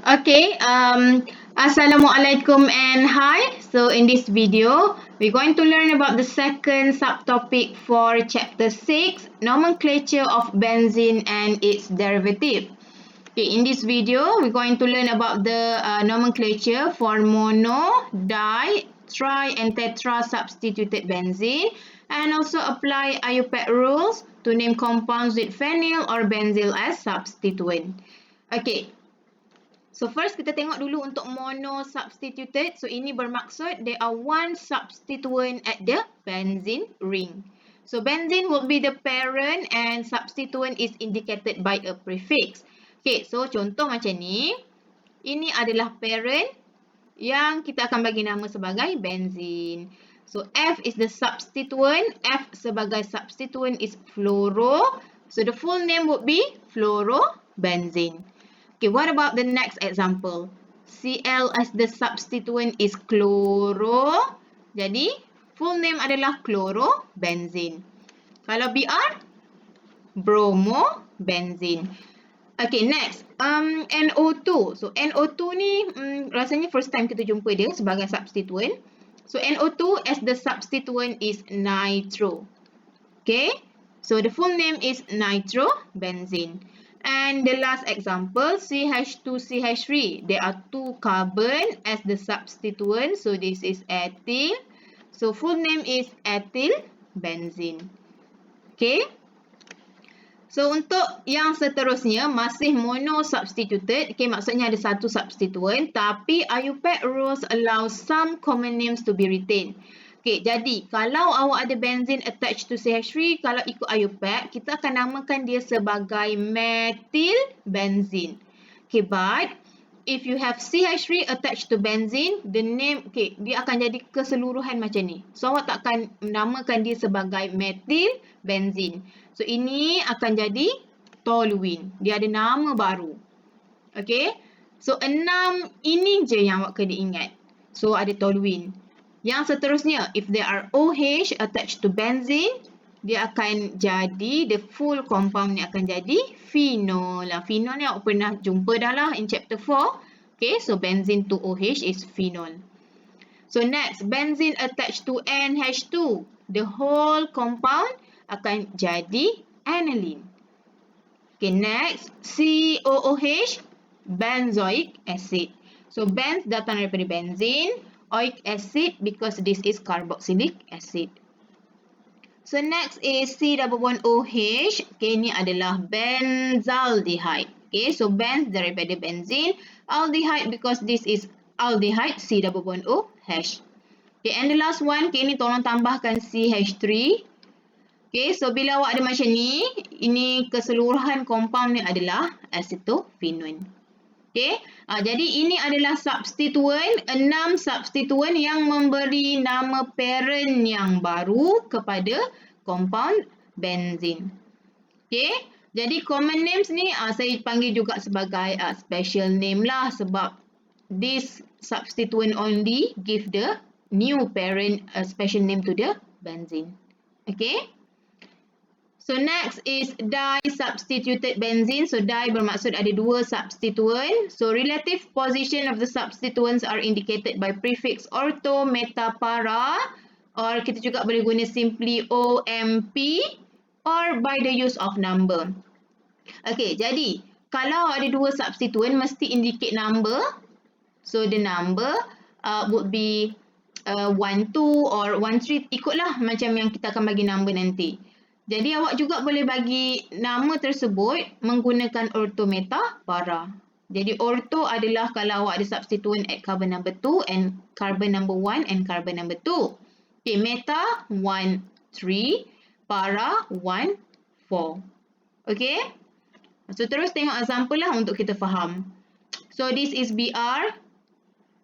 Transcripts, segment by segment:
Okay, Assalamualaikum and hi. So in this video, we're going to learn about the second subtopic for chapter 6, nomenclature of benzene and its derivative. Okay, in this video, we're going to learn about the nomenclature for mono, di, tri and tetra substituted benzene, and also apply IUPAC rules to name compounds with phenyl or benzyl as substituent. Okay. So first kita tengok dulu untuk mono substituted. So ini bermaksud there are one substituent at the benzene ring. So benzene will be the parent and substituent is indicated by a prefix. Okay, so contoh macam ni. Ini adalah parent yang kita akan bagi nama sebagai benzene. So F is the substituent. F sebagai substituent is fluoro. So the full name would be fluorobenzene. Okay, what about the next example? Cl as the substituent is chloro. Jadi, full name adalah chlorobenzene. Kalau Br, bromobenzene. Okay, next. NO2. So, NO2 ni rasanya first time kita jumpa dia sebagai substituent. So, NO2 as the substituent is nitro. Okay, so the full name is nitrobenzene. And the last example, CH2CH3. There are two carbon as the substituent. So this is ethyl. So full name is ethylbenzene. Okay. So untuk yang seterusnya masih mono substituted. Okay, maksudnya ada satu substituent. Tapi IUPAC rules allow some common names to be retained. Okay, jadi kalau awak ada benzene attached to CH3, kalau ikut IUPAC, kita akan namakan dia sebagai methylbenzene. Okay, but if you have CH3 attached to benzene, the name, okay, dia akan jadi keseluruhan macam ni. So, awak tak akan namakan dia sebagai methylbenzene. So, ini akan jadi toluene. Dia ada nama baru. Okay, so 6 ini je yang awak kena ingat. So, ada toluene. Yang seterusnya, if there are OH attached to benzene, dia akan jadi, the full compound ni akan jadi phenol. Phenol ni awak pernah jumpa dah lah in chapter 4. Okay, so benzene 2OH is phenol. So next, benzene attached to NH2. The whole compound akan jadi aniline. Okay, next, COOH, benzoic acid. So benz datang daripada benzene. Oic acid because this is carboxylic acid. So next is C double bond OH. Okay, ini adalah benzaldehyde. Okay, so benz daripada benzene. Aldehyde because this is aldehyde C double bond OH. Okay, and the last one, okay, ini tolong tambahkan CH3. Okay, so bila awak ada macam ni, ini keseluruhan compound ni adalah acetophenone. Okay, jadi ini adalah substituent, 6 substituent yang memberi nama parent yang baru kepada compound benzene. Okay, jadi common names ni saya panggil juga sebagai special name lah sebab this substituent only give the new parent a special name to the benzene. Okay. So next is di-substituted benzene. So di bermaksud ada dua substituent. So relative position of the substituents are indicated by prefix ortho, meta, para, or kita juga boleh guna simply OMP or by the use of number. Okay, jadi kalau ada dua substituent mesti indicate number. So the number would be 1, 2 or 1, 3. Ikutlah macam yang kita akan bagi number nanti. Jadi awak juga boleh bagi nama tersebut menggunakan ortho, meta, para. Jadi ortho adalah kalau awak ada substituent at carbon number 2 and carbon number 1 and carbon number 2. Okay, meta 1, 3, para 1, 4. Okay. So terus tengok example lah untuk kita faham. So this is Br.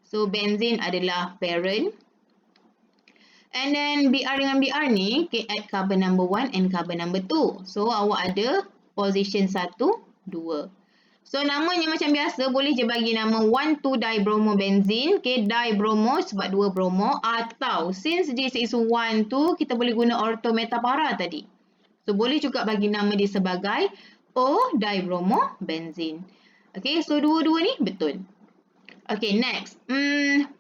So benzene adalah parent. And then Br dengan Br ni, okay, at carbon number 1 and carbon number 2. So awak ada position 1, 2. So namanya macam biasa, boleh je bagi nama 1, 2 dibromobenzene. Okay, dibromo sebab 2 bromo. Atau since this is 1, 2, kita boleh guna ortho, meta, para tadi. So boleh juga bagi nama dia sebagai O dibromobenzene. Okay, so dua-dua ni betul. Okay, next. 1,3.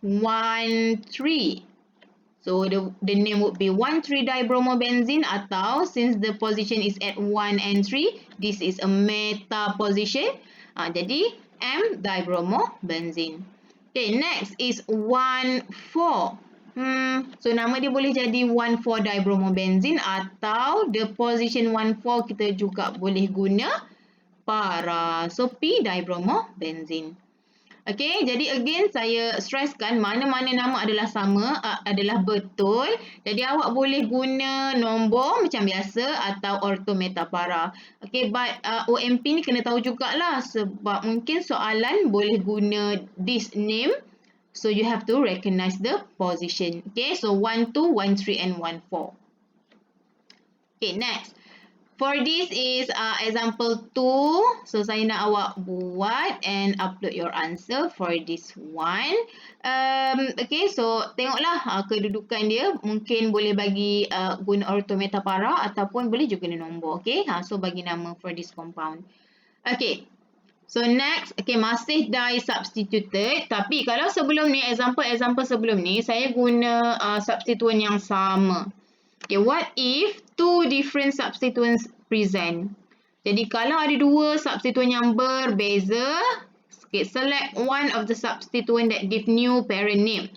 So the name would be 1,3-dibromobenzene, atau since the position is at 1 and 3, this is a meta position. Jadi M-dibromobenzene. Okay, next is 1,4. So nama dia boleh jadi 1,4-dibromobenzene, atau the position 1,4 kita juga boleh guna para. So P-dibromobenzene. Okay, jadi again saya stresskan mana-mana nama adalah sama, adalah betul. Jadi awak boleh guna nombor macam biasa atau orto meta para. Okay, but OMP ni kena tahu jugalah sebab mungkin soalan boleh guna this name. So you have to recognize the position. Okay, so 1, 2, 1, 3 and 1, 4. Okay, next. For this is example 2. So saya nak awak buat and upload your answer for this one. Okay, so tengoklah kedudukan dia. Mungkin boleh bagi guna orto meta para ataupun boleh juga guna nombor. Okay, so bagi nama for this compound. Okay, so next. Okay, masih di substituted. Tapi kalau sebelum ni, example sebelum ni, saya guna substituent yang sama. Okay, what if two different substituents present? Jadi kalau ada dua substituent yang berbeza, okay, select one of the substituent that give new parent name.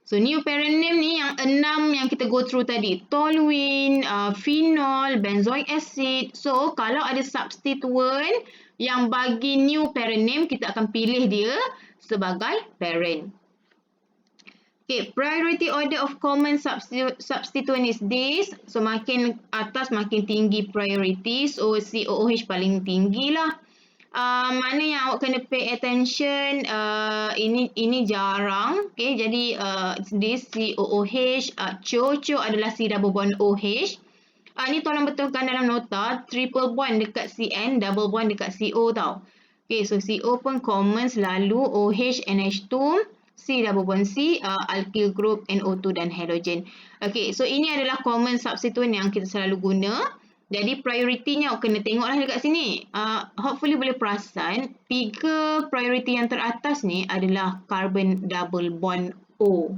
So new parent name ni yang 6 yang kita go through tadi. Toluene, phenol, benzoic acid. So kalau ada substituent yang bagi new parent name, kita akan pilih dia sebagai parent. Okay, priority order of common substituent is this. So makin atas makin tinggi priority. So COOH paling tinggi lah. Mana yang awak kena pay attention, ini jarang. Okay, jadi this COOH, COCO adalah C double bond OH. Ni tolong betulkan dalam nota, triple bond dekat CN, double bond dekat CO tau. Okay, so CO pun common selalu, OH, NH2, C double bond C, alkyl group, NO2 dan halogen. Okay, so ini adalah common substituent yang kita selalu guna. Jadi prioritinya awak kena tengoklah dekat sini. Hopefully boleh perasan, 3 priority yang teratas ni adalah carbon double bond O.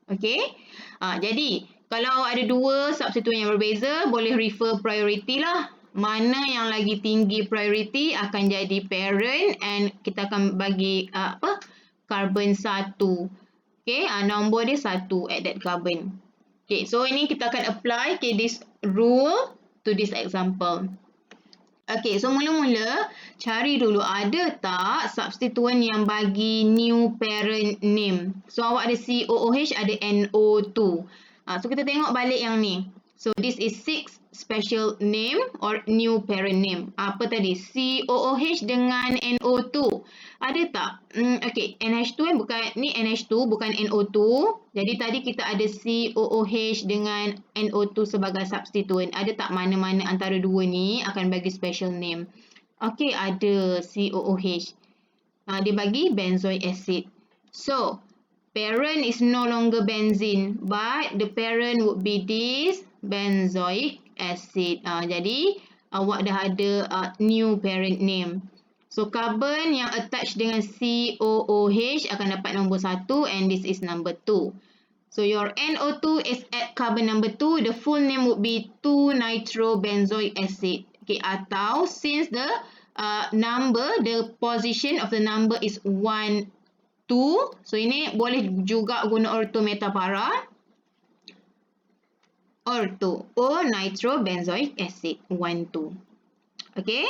Okay, jadi kalau ada dua substituent yang berbeza, boleh refer priority lah. Mana yang lagi tinggi priority akan jadi parent, and kita akan bagi carbon 1. Okay, nombor dia 1 at that carbon. Okay, so ini kita akan apply this rule to this example. Okay, so mula-mula cari dulu ada tak substituent yang bagi new parent name. So awak ada COOH, ada NO2. So kita tengok balik yang ni. So this is 6 special name or new parent name. Apa tadi? COOH dengan NO2. Ada tak? Okay, NH2 bukan, ni NH2 bukan NO2. Jadi tadi kita ada COOH dengan NO2 sebagai substituent. Ada tak mana-mana antara dua ni akan bagi special name? Okay, ada COOH. Dia bagi benzoic acid. So, parent is no longer benzene, but the parent would be this benzoic acid. Jadi awak dah ada new parent name. So carbon yang attach dengan COOH akan dapat nombor 1, and this is number 2. So your NO2 is at carbon number 2. The full name would be 2-nitrobenzoic acid. Okay, atau since the position of the number is 1, 2. So ini boleh juga guna orto meta para. Orto, O-nitrobenzoic acid, 1, 2. Okay.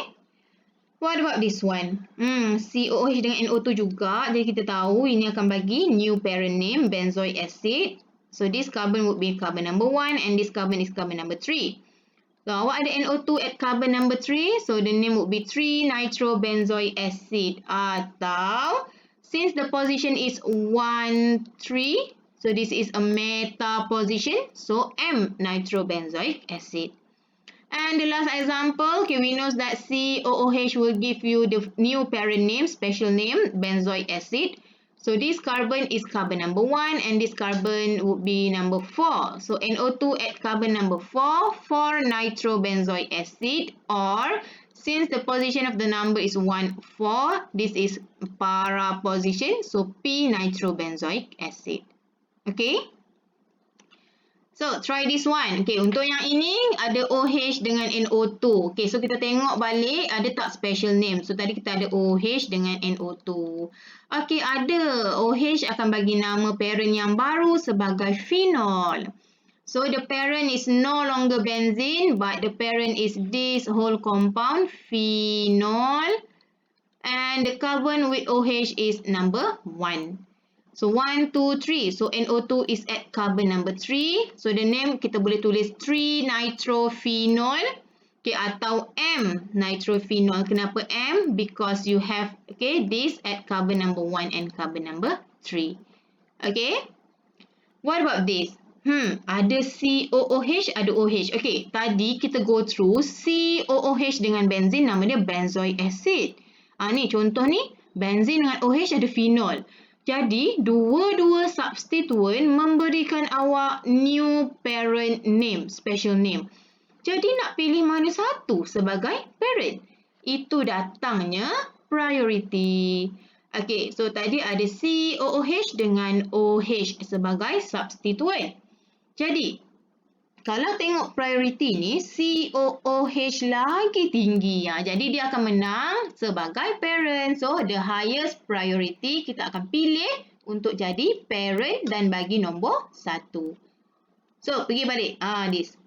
What about this one? COOH dengan NO2 juga. Jadi kita tahu ini akan bagi new parent name, benzoic acid. So this carbon would be carbon number 1, and this carbon is carbon number 3. So awak ada NO2 at carbon number 3. So the name would be 3-nitrobenzoic acid. Atau since the position is 1, 3. So this is a meta position. So M-nitrobenzoic acid. And the last example, okay, we know that COOH will give you the new parent name, special name, benzoic acid. So this carbon is carbon number 1, and this carbon would be number 4. So NO2 at carbon number 4, 4-nitrobenzoic acid, or Since the position of the number is 1, 4, this is para position, so p-nitrobenzoic acid. Okay? So, try this one. Okay, untuk yang ini ada OH dengan NO2. Okay, so kita tengok balik ada tak special name. So, tadi kita ada OH dengan NO2. Okay, ada. OH akan bagi nama parent yang baru sebagai phenol. So, the parent is no longer benzene, but the parent is this whole compound, phenol. And the carbon with OH is number 1. So 1, 2, 3. So NO2 is at carbon number 3. So the name kita boleh tulis 3-nitrophenol. Okay, atau M-nitrophenol. Kenapa M? Because you have this at carbon number 1 and carbon number 3. Okay. What about this? Ada COOH, ada OH. Okay, tadi kita go through COOH dengan benzene, nama dia benzoic acid. Ni contoh ni, benzene dengan OH ada phenol. Jadi, dua-dua substituent memberikan awak new parent name, special name. Jadi, nak pilih mana satu sebagai parent? Itu datangnya priority. Okay, so tadi ada COOH dengan OH sebagai substituent. Jadi, kalau tengok priority ni, COOH lagi tinggi. Jadi, dia akan menang sebagai parent. So, the highest priority kita akan pilih untuk jadi parent dan bagi nombor 1. So, pergi balik. This.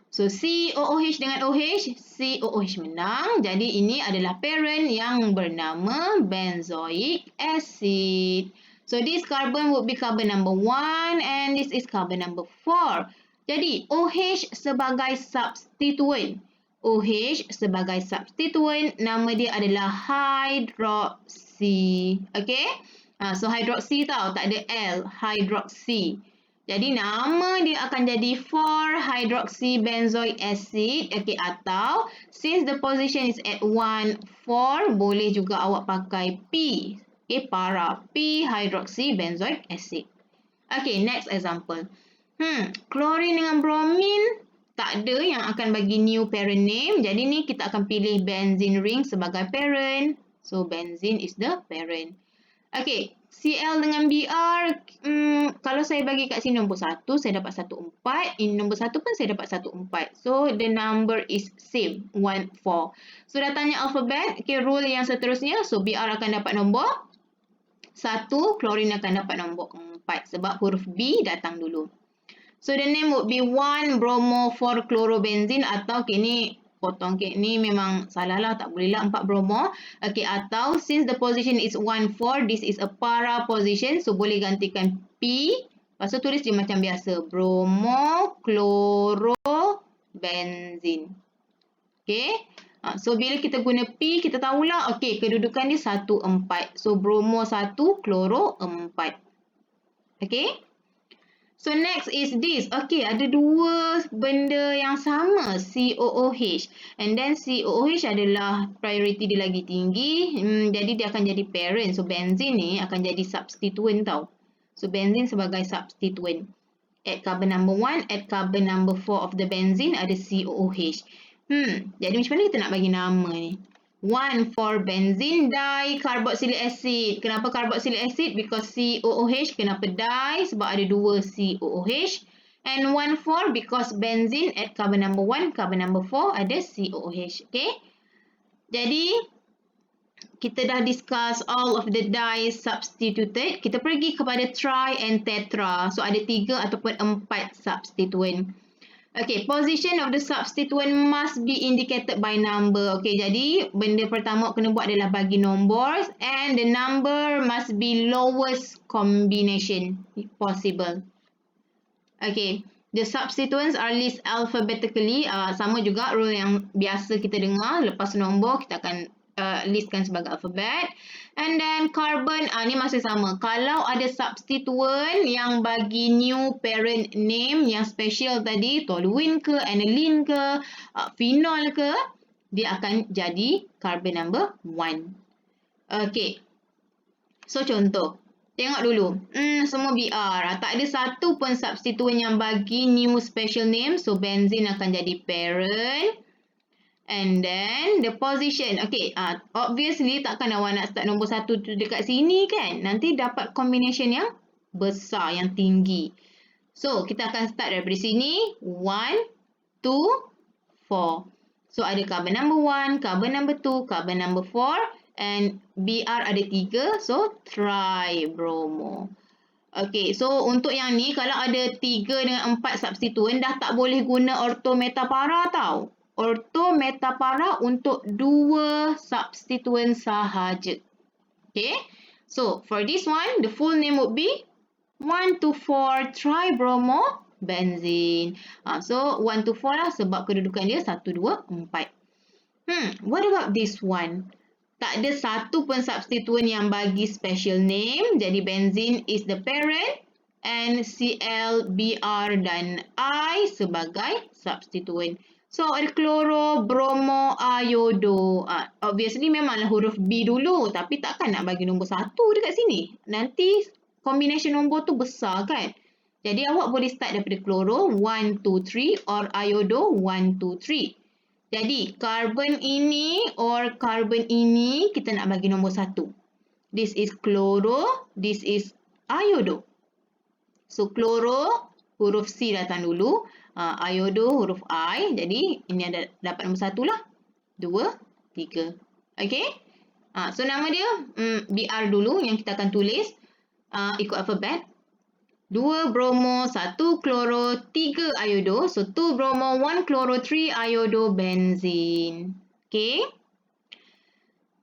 So, COOH dengan OH, COOH menang. Jadi, ini adalah parent yang bernama benzoic acid. So, this carbon would be carbon number 1 and this is carbon number 4. Jadi, OH sebagai substituent. OH sebagai substituent, nama dia adalah hydroxy. Okay? So, hydroxy tau, tak ada L. Hydroxy. Jadi, nama dia akan jadi 4-hydroxy benzoic acid. Okay, atau since the position is at 1, 4, boleh juga awak pakai P. Okay, para P-hydroxy benzoic acid. Okay, next example. Chlorine dengan bromine tak ada yang akan bagi new parent name. Jadi ni kita akan pilih benzene ring sebagai parent. So benzene is the parent. Okay, Cl dengan Br, kalau saya bagi kat sini nombor 1, saya dapat 1, 4. Ini nombor 1 pun saya dapat 1, 4. So the number is same, 1, 4. So datangnya alphabet, okay, rule yang seterusnya. So Br akan dapat nombor 1, chlorine akan dapat nombor 4 sebab huruf B datang dulu. So the name would be 1 bromo 4 chlorobenzene atau ni potong ni memang salah lah, tak boleh lah 4 bromo. Okay, atau since the position is 1, 4, this is a para position, so boleh gantikan P. Lepas tu tulis dia macam biasa, bromo chlorobenzene. Okay. So bila kita guna P, kita tahulah, okay, kedudukan dia 1, 4. So bromo 1, chloro 4. Okay. So next is this. Okay, ada dua benda yang sama, COOH. And then COOH adalah priority dia lagi tinggi. Jadi dia akan jadi parent. So benzene ni akan jadi substituent tau. So benzene sebagai substituent. At carbon number 1, at carbon number 4 of the benzene ada COOH. Jadi macam mana kita nak bagi nama ni? 1 for benzene dicarboxylic acid. Kenapa carboxylic acid? Because COOH. Kenapa di? Sebab ada 2 COOH. And 1 for because benzene at carbon number 1, carbon number 4 ada COOH. Okay. Jadi, kita dah discuss all of the dyes substituted. Kita pergi kepada tri and tetra. So, ada 3 ataupun 4 substituent. Okay, position of the substituent must be indicated by number. Okay, jadi benda pertama kena buat adalah bagi nombor and the number must be lowest combination possible. Okay, the substituents are list alphabetically. Sama juga rule yang biasa kita dengar. Lepas nombor kita akan listkan sebagai alfabet. And then carbon, ni masih sama. Kalau ada substituent yang bagi new parent name yang special tadi, toluene ke, aniline ke, phenol ke, dia akan jadi carbon number 1. Okay. So contoh, tengok dulu. Semua BR. Tak ada satu pun substituent yang bagi new special name. So benzene akan jadi parent. And then the position. Okay, obviously takkan awak nak start nombor 1 tu dekat sini kan. Nanti dapat combination yang besar, yang tinggi. So, kita akan start daripada sini. 1, 2, 4. So, ada carbon number 1, carbon number 2, carbon number 4. And Br ada 3. So, tribromo. Okay, so untuk yang ni, kalau ada 3 dengan 4 substituen, dah tak boleh guna ortometapara tau. Ortometapara untuk 2 substituen sahaja. Okay, so for this one, the full name would be 1,2,4 tribromo benzene. So 1,2,4 lah sebab kedudukan dia 1, 2, 4. What about this one? Tak ada satu pun substituen yang bagi special name. Jadi benzene is the parent and Cl, Br dan I sebagai substituen. So ada kloro, bromo, iodo. Obviously memanglah huruf B dulu, tapi takkan nak bagi nombor 1 dekat sini. Nanti combination nombor tu besar kan. Jadi awak boleh start daripada kloro 1, 2, 3 or iodo 1, 2, 3. Jadi carbon ini or carbon ini kita nak bagi nombor 1. This is kloro, this is iodo. So kloro huruf C datang dulu, iodo huruf I. Jadi ini ada dapat nombor 1 lah. 2, 3. Okay. So nama dia Br dulu yang kita akan tulis ikut alfabet. 2 bromo, 1 kloro, 3 iodo. So 2 bromo, 1 kloro, 3 iodo benzene. Okay.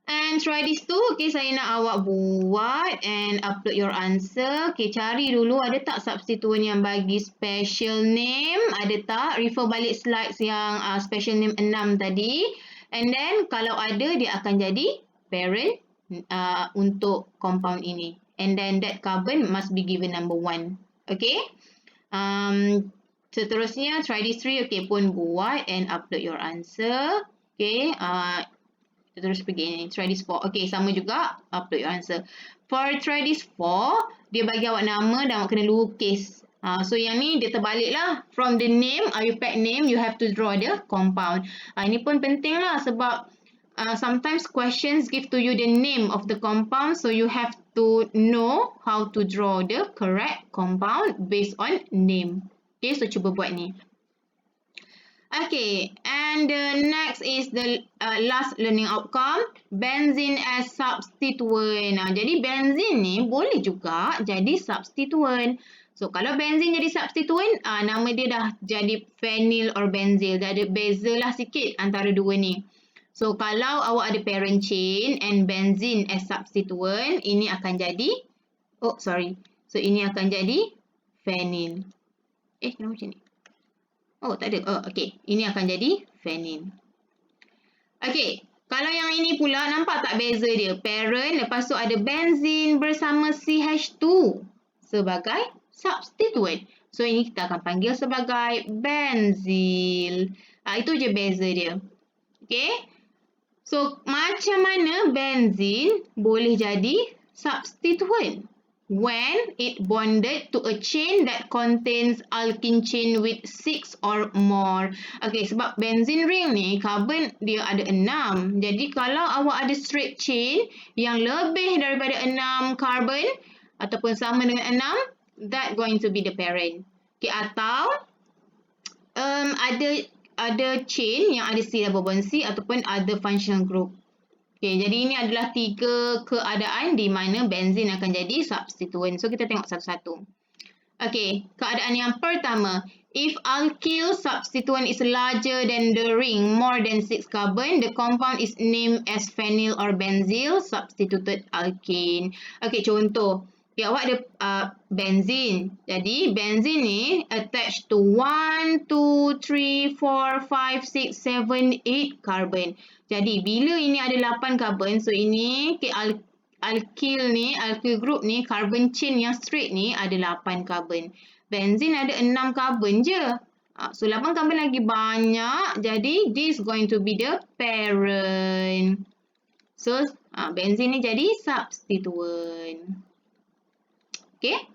And try this too. Okay, saya nak awak buat and upload your answer. Okay, cari dulu ada tak substituen yang bagi special name. Ada tak? Refer balik slides yang special name 6 tadi. And then kalau ada, dia akan jadi parent untuk compound ini. And then that carbon must be given number 1. Okay. Seterusnya, try this 3. Okay, pun buat and upload your answer. Okay. Terus pergi ni. Try this 4. Okay, sama juga. Upload your answer. For try this 4, dia bagi awak nama dan awak kena lukis. So yang ni dia terbalik lah. From the name, IUPAC name, you have to draw the compound. Ini pun penting lah sebab sometimes questions give to you the name of the compound. So you have to know how to draw the correct compound based on name. Okay, so cuba buat ni. Okay, and the next is the last learning outcome, benzene as substituent. Jadi benzene ni boleh juga jadi substituent. So kalau benzene jadi substituent, nama dia dah jadi phenyl or benzyl. Dah ada beza lah sikit antara dua ni. So kalau awak ada parent chain and benzene as substituent, ini akan jadi, so ini akan jadi phenyl. Kenapa macam ni? Oh, tak ada. Okay. Ini akan jadi phenyl. Okay. Kalau yang ini pula, nampak tak beza dia? Parent, lepas tu ada benzene bersama CH2 sebagai substituent. So, ini kita akan panggil sebagai benzyl. Itu je beza dia. Okay. So, macam mana benzene boleh jadi substituent? When it bonded to a chain that contains alkene chain with 6 or more. Okay, sebab benzene ring ni carbon dia ada 6. Jadi kalau awak ada straight chain yang lebih daripada 6 carbon ataupun sama dengan 6, that going to be the parent. Okay, atau ada chain yang ada C double bond C ataupun ada functional group. Okay, jadi ini adalah 3 keadaan di mana benzene akan jadi substituent. So, kita tengok satu-satu. Okay, keadaan yang pertama. If alkyl substituent is larger than the ring, more than 6 carbon, the compound is named as phenyl or benzyl substituted alkane. Okay, contoh. Okay, awak ada benzene. Jadi, benzene ni attached to 1, 2, 3, 4, 5, 6, 7, 8 carbon. Jadi, bila ini ada 8 carbon, so ini alkyl group ni, carbon chain yang straight ni ada 8 carbon. Benzene ada 6 carbon je. So, 8 carbon lagi banyak. Jadi, this going to be the parent. So, benzene ni jadi substituent. Okay.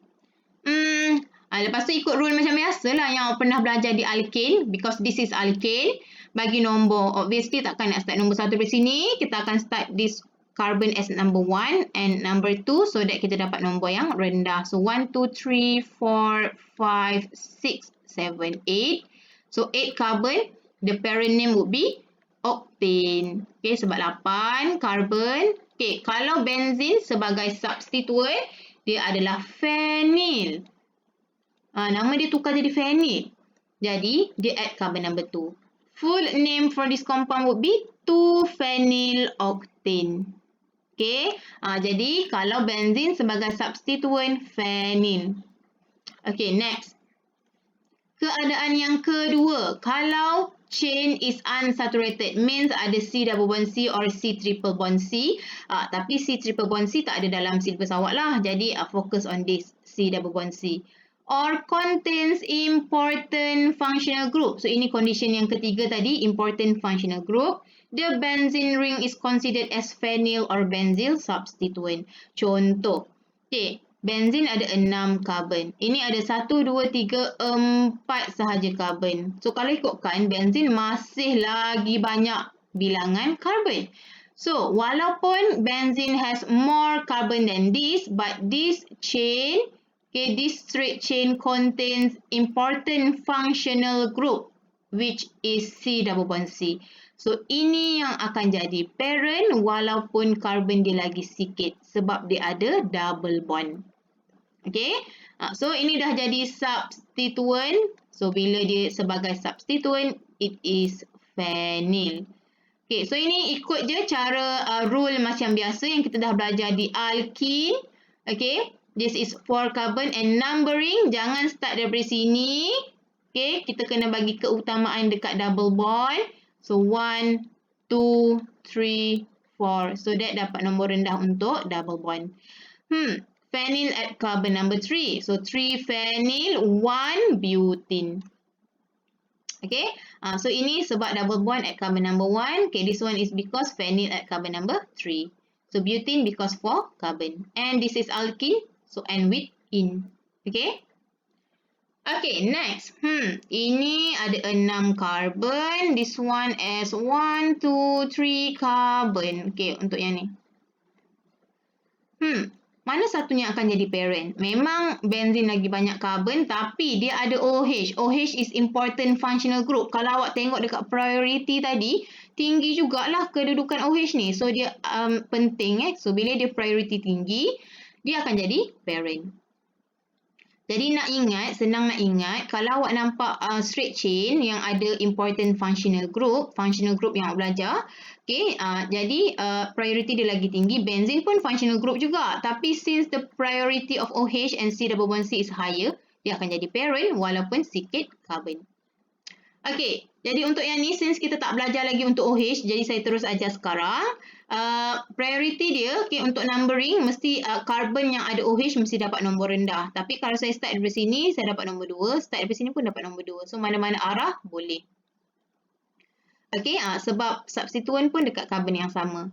Lepas tu ikut rule macam biasa lah yang pernah belajar di alkane. Because this is alkane. bagi nombor. Obviously takkan nak start nombor 1 dari sini. Kita akan start this carbon as number 1 and number 2 so that kita dapat nombor yang rendah. So 1, 2, 3, 4, 5, 6, 7, 8. So 8 carbon, the parent name would be octane. Okay, sebab 8 carbon. Okay, kalau benzene sebagai substituent, dia adalah phenyl. Nama dia tukar jadi phenyl. Jadi, dia add carbon number 2. Full name for this compound would be 2-phenyl octane. Okay, jadi kalau benzene sebagai substituent, phenyl. Okay, next. Keadaan yang kedua, kalau chain is unsaturated, means ada C double bond C or C triple bond C. Tapi C triple bond C tak ada dalam syllabus awak lah. Jadi, focus on this C double bond C. Or contains important functional group. So, ini condition yang ketiga tadi, important functional group. The benzene ring is considered as phenyl or benzyl substituent. Contoh, okay, benzene ada 6 carbon. Ini ada 1, 2, 3, 4 sahaja carbon. So, kalau ikutkan, benzene masih lagi banyak bilangan carbon. So, walaupun benzene has more carbon than this, but this chain, okay, this straight chain contains important functional group, which is C double bond C. So, ini yang akan jadi parent walaupun carbon dia lagi sikit sebab dia ada double bond. Okay, so ini dah jadi substituent. So, bila dia sebagai substituent, it is phenyl. Okay, so ini ikut je cara rule macam biasa yang kita dah belajar di alkene. Okay, this is 4 carbon and numbering. Jangan start daripada sini. Okay, kita kena bagi keutamaan dekat double bond. So, 1, 2, 3, 4. So, that dapat nombor rendah untuk double bond. Phenyl at carbon number 3. So, 3 phenyl, 1 butene. Okay. So, ini sebab double bond at carbon number 1. Okay, this one is because phenyl at carbon number 3. So, butene because 4 carbon. And this is alkene. So, end with in. Okay. Okay, next. Ini ada 6 carbon. This one as 1, 2, 3 carbon. Okay, untuk yang ni. Mana satunya akan jadi parent? Memang benzene lagi banyak carbon tapi dia ada OH. OH is important functional group. Kalau awak tengok dekat priority tadi, tinggi jugalah kedudukan OH ni. So, dia penting. So, bila dia priority tinggi, dia akan jadi parent. Jadi nak ingat, senang nak ingat, kalau awak nampak straight chain yang ada important functional group yang awak belajar, okay, jadi priority dia lagi tinggi, benzene pun functional group juga. Tapi since the priority of OH and C double bond C is higher, dia akan jadi parent walaupun sikit carbon. Okay, jadi untuk yang ni, since kita tak belajar lagi untuk OH, jadi saya terus ajar sekarang. Priority dia, okay, untuk numbering, mesti carbon yang ada OH mesti dapat nombor rendah. Tapi kalau saya start dari sini, saya dapat nombor 2. Start dari sini pun dapat nombor 2. So, mana-mana arah boleh. Okay, sebab substituent pun dekat carbon yang sama.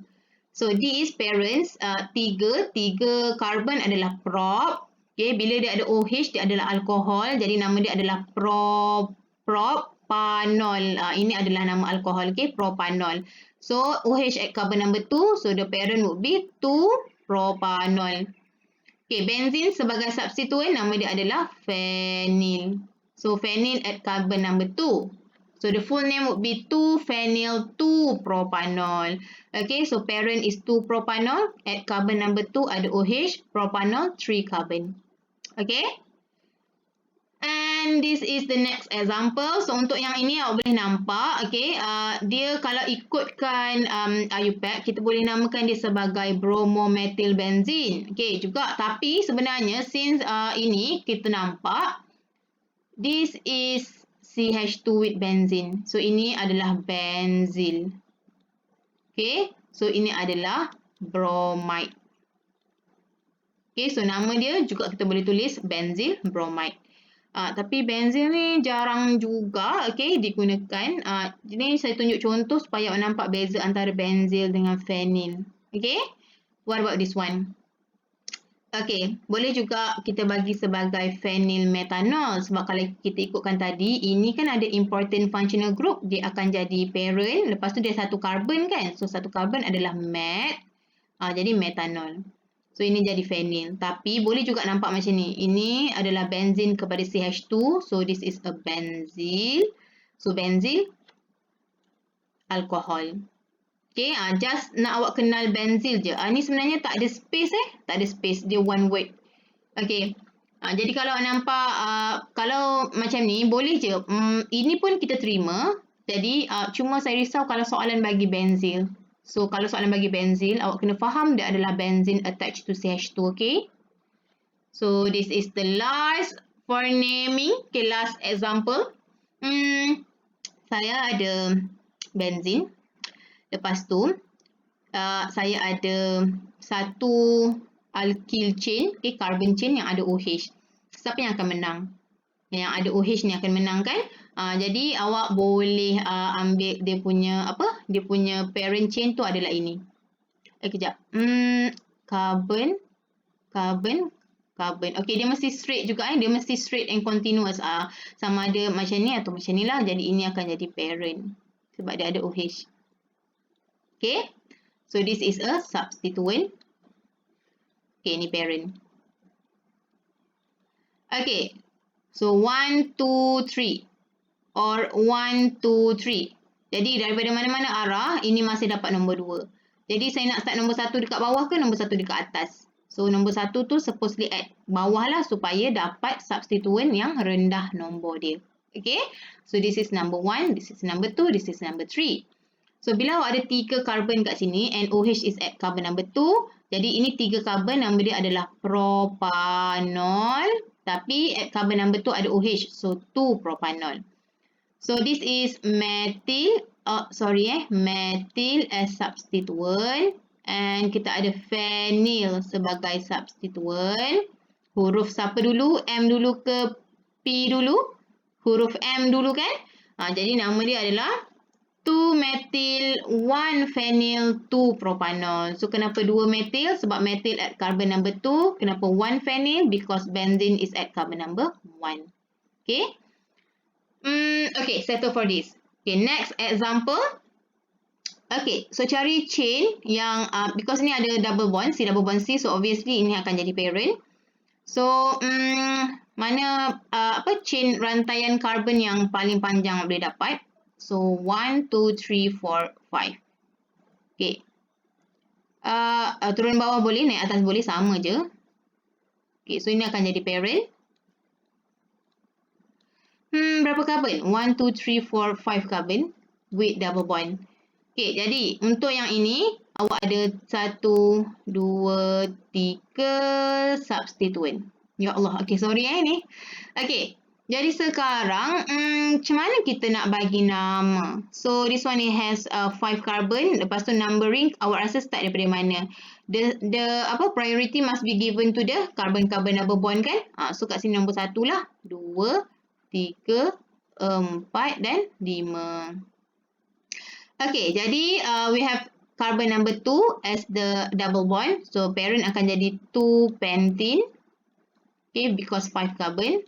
So, these parents, 3 carbon adalah prop. Okay, bila dia ada OH, dia adalah alkohol. Jadi, nama dia adalah propanol. Ini adalah nama alkohol, okay, propanol. So, OH at carbon number 2, so the parent would be 2-propanol. Okay, benzene sebagai substituent, nama dia adalah phenyl. So, phenyl at carbon number 2. So, the full name would be 2-phenyl 2-propanol. Okay, so parent is 2-propanol. At carbon number 2 ada OH, propanol, 3 carbon. Okay. And this is the next example. So, untuk yang ini awak boleh nampak, okay, dia kalau ikutkan IUPAC, kita boleh namakan dia sebagai bromomethylbenzene. Okay, juga. Tapi sebenarnya, since ini kita nampak, this is CH2 with benzene. So, ini adalah benzyl. Okay, so ini adalah bromide. Okay, so nama dia juga kita boleh tulis benzyl bromide. Tapi benzil ni jarang juga, okay, digunakan. Jadi saya tunjuk contoh supaya awak nampak beza antara benzil dengan phenyl. Okay, what about this one? Okey, boleh juga kita bagi sebagai phenyl methanol sebab kalau kita ikutkan tadi, ini kan ada important functional group, dia akan jadi parent, lepas tu dia satu carbon kan. So satu carbon adalah met, jadi methanol. So ini jadi phenyl. Tapi boleh juga nampak macam ni. Ini adalah benzene kepada CH2, so this is a benzyl. So benzyl alkohol. Okay, just nak awak kenal benzil je. Ni sebenarnya tak ada space tak ada space, dia one word. Okay, jadi kalau nampak, kalau macam ni, boleh je. Ini pun kita terima. Jadi, cuma saya risau kalau soalan bagi benzil. So, kalau soalan bagi benzil, awak kena faham dia adalah benzene attached to CH2, okay? So, this is the last for naming. Okay, last example. Saya ada benzene. Lepas tu, saya ada satu alkyl chain, okay, carbon chain yang ada OH. Siapa yang akan menang? Yang ada OH ni akan menang kan? Jadi awak boleh ambil dia punya Dia punya parent chain tu adalah ini. Kejap. Carbon. Okay, dia mesti straight juga dia mesti straight and continuous. Sama ada macam ni atau macam ni lah. Jadi ini akan jadi parent sebab dia ada OH. Okay, so this is a substituent. Okay, ni parent. Okay, so 1, 2, 3 or 1, 2, 3. Jadi daripada mana-mana arah, ini masih dapat nombor 2. Jadi saya nak start nombor 1 dekat bawah ke nombor 1 dekat atas? So nombor 1 tu supposedly at bawah lah supaya dapat substituent yang rendah nombor dia. Okay, so this is number 1, this is number 2, this is number 3. So, bila awak ada 3 carbon kat sini and OH is at carbon number 2. Jadi, ini 3 carbon, nama dia adalah propanol. Tapi, at carbon number 2 ada OH. So, 2 propanol. So, this is methyl. Methyl as substituent. And kita ada phenyl sebagai substituent. Huruf siapa dulu? M dulu ke P dulu? Huruf M dulu kan? Jadi, nama dia adalah 2-methyl, 1-phenyl, 2-propanol. So, kenapa 2-methyl? Sebab methyl at carbon number 2. Kenapa 1-phenyl? Because benzene is at carbon number 1. Okay. Okay, settle for this. Okay, next example. Okay, so cari chain yang, because ni ada double bond, C double bond C. So, obviously ini akan jadi parent. So, mana chain rantaian carbon yang paling panjang boleh dapat? So, 1, 2, 3, 4, 5. Okay. Turun bawah boleh, naik atas boleh, sama je. Okay, so ini akan jadi parent. Berapa carbon? 1, 2, 3, 4, 5 carbon with double bond. Okay, jadi untuk yang ini, awak ada 1, 2, 3 substituent. Ya Allah, okay, sorry ni. Okay. Jadi sekarang, macam mana kita nak bagi nama? So, this one it has 5 carbon. Lepas tu numbering, awak rasa start daripada mana? The priority must be given to the carbon-carbon double bond kan? So, kat sini nombor 1 lah. 2, 3, 4 dan 5. Okay, jadi we have carbon number 2 as the double bond. So, parent akan jadi 2-pentene. Okay, because 5 carbon.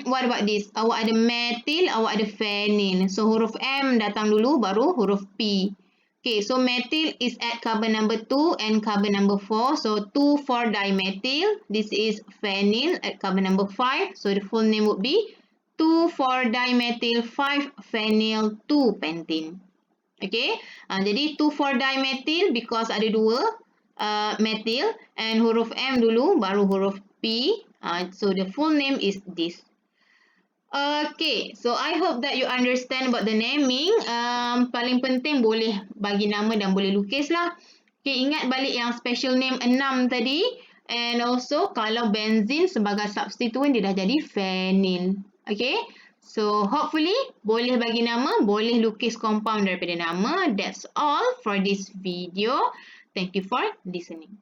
What about this? Awak ada methyl, awak ada phenyl. So, huruf M datang dulu, baru huruf P. Okay, so methyl is at carbon number 2 and carbon number 4. So, 2,4-dimethyl. This is phenyl at carbon number 5. So, the full name would be 2,4-dimethyl 5-phenyl 2-pentene. Okay, jadi 2,4-dimethyl because ada 2 methyl and huruf M dulu, baru huruf P. So, the full name is this. Okay, so I hope that you understand about the naming. Paling penting boleh bagi nama dan boleh lukis lah. Okay, ingat balik yang special name 6 tadi. And also, kalau benzene sebagai substituent, dia dah jadi phenyl. Okay, so hopefully boleh bagi nama, boleh lukis compound daripada nama. That's all for this video. Thank you for listening.